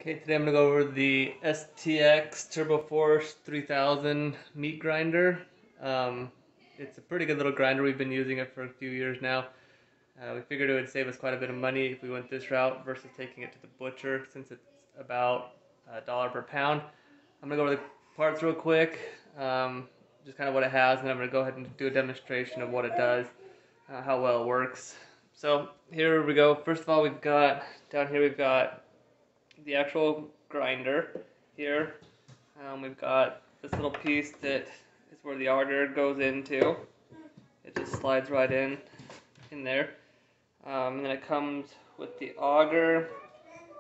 Okay, today I'm going to go over the STX turboforce 3000 meat grinder. It's a pretty good little grinder. We've been using it for a few years now. We figured it would save us quite a bit of money if we went this route versus taking it to the butcher, since it's about $1 per pound. I'm going to go over the parts real quick, just kind of what it has, and then I'm going to go ahead and do a demonstration of what it does, how well it works. So here we go. First of all, down here we've got the actual grinder here. We've got this little piece that is where the auger goes into. It just slides right in there. And then it comes with the auger,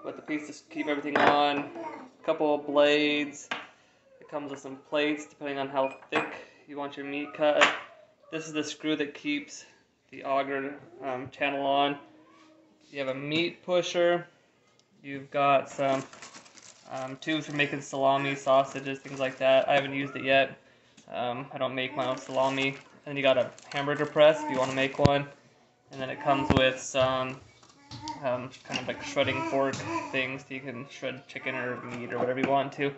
with the piece to keep everything on, a couple of blades. It comes with some plates depending on how thick you want your meat cut. This is the screw that keeps the auger channel on. You have a meat pusher. You've got some tubes for making salami, sausages, things like that. I haven't used it yet. I don't make my own salami. And then you got a hamburger press if you want to make one. And then it comes with some kind of like shredding fork things so you can shred chicken or meat or whatever you want to.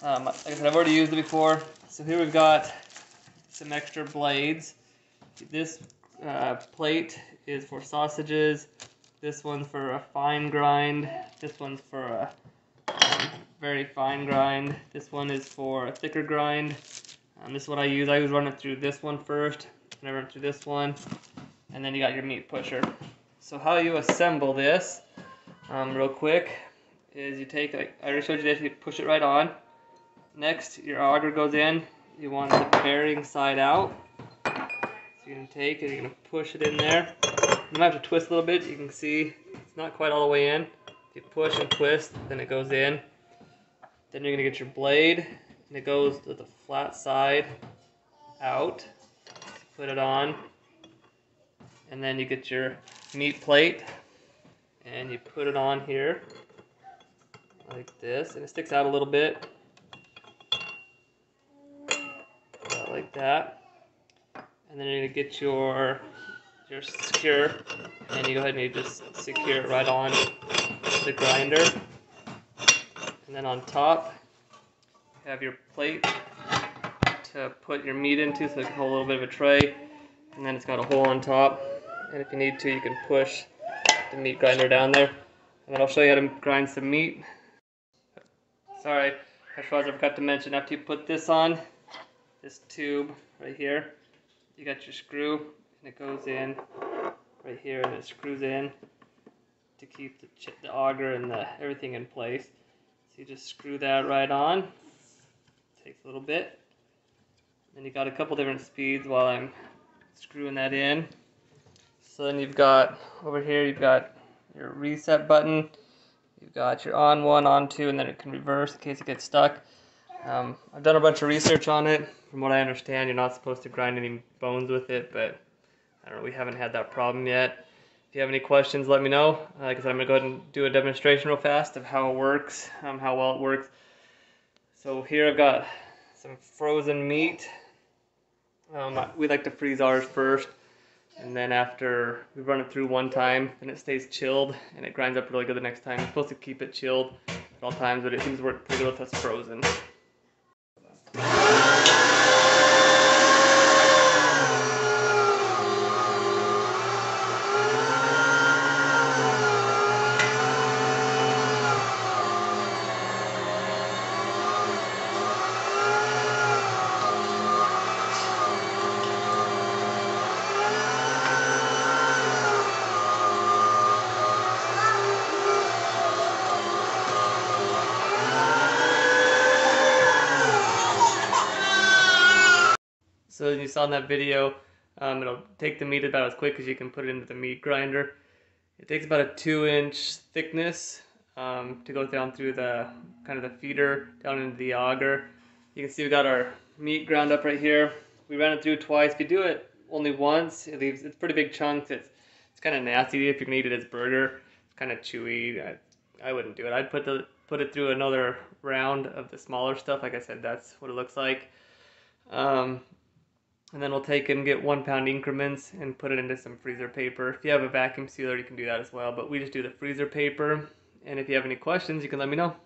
Like I said, I've already used it before. So here we've got some extra blades. This plate is for sausages. This one's for a fine grind. This one's for a very fine grind. This one is for a thicker grind. This is what I use. I always run it through this one first, and I run it through this one, and then you got your meat pusher. So how you assemble this, real quick, is you take, like I already showed you this, you push it right on. Next, your auger goes in. You want the bearing side out. So you're going to take it, you're going to push it in there. You might have to twist a little bit. You can see it's not quite all the way in. If you push and twist, then it goes in. Then you're going to get your blade, and it goes to the flat side out. Put it on, and then you get your meat plate, and you put it on here like this, and it sticks out a little bit, like that. And then you're going to get your secure, and you go ahead and you just secure it right on the grinder. And then on top, you have your plate to put your meat into, so it can hold a little bit of a tray. And then it's got a hole on top, and if you need to, you can push the meat grinder down there. And then I'll show you how to grind some meat. Sorry, I forgot to mention, after you put this on, this tube right here, you got your screw, and it goes in right here, and it screws in to keep the auger and everything in place. So you just screw that right on. Takes a little bit. Then you got a couple different speeds while I'm screwing that in. So then you've got over here, you've got your reset button. You've got your on one, on two, and then it can reverse in case it gets stuck. I've done a bunch of research on it. From what I understand, you're not supposed to grind any bones with it, but I don't know, we haven't had that problem yet. If you have any questions, let me know. Like I said, I'm going to go ahead and do a demonstration real fast of how it works, how well it works. So here I've got some frozen meat. We like to freeze ours first, and then after we run it through one time, then it stays chilled, and it grinds up really good the next time. You're supposed to keep it chilled at all times, but it seems to work pretty good with us frozen. So as you saw in that video, it'll take the meat about as quick as you can put it into the meat grinder. It takes about a 2-inch thickness to go down through the kind of the feeder down into the auger. You can see we got our meat ground up right here. We ran it through twice. If you do it only once, it's pretty big chunks. It's kind of nasty if you can eat it as burger. It's kind of chewy. I wouldn't do it. I'd put it through another round of the smaller stuff. Like I said, that's what it looks like. And then we'll take and get 1 pound increments and put it into some freezer paper. If you have a vacuum sealer, you can do that as well, but we just do the freezer paper, And if you have any questions, you can let me know.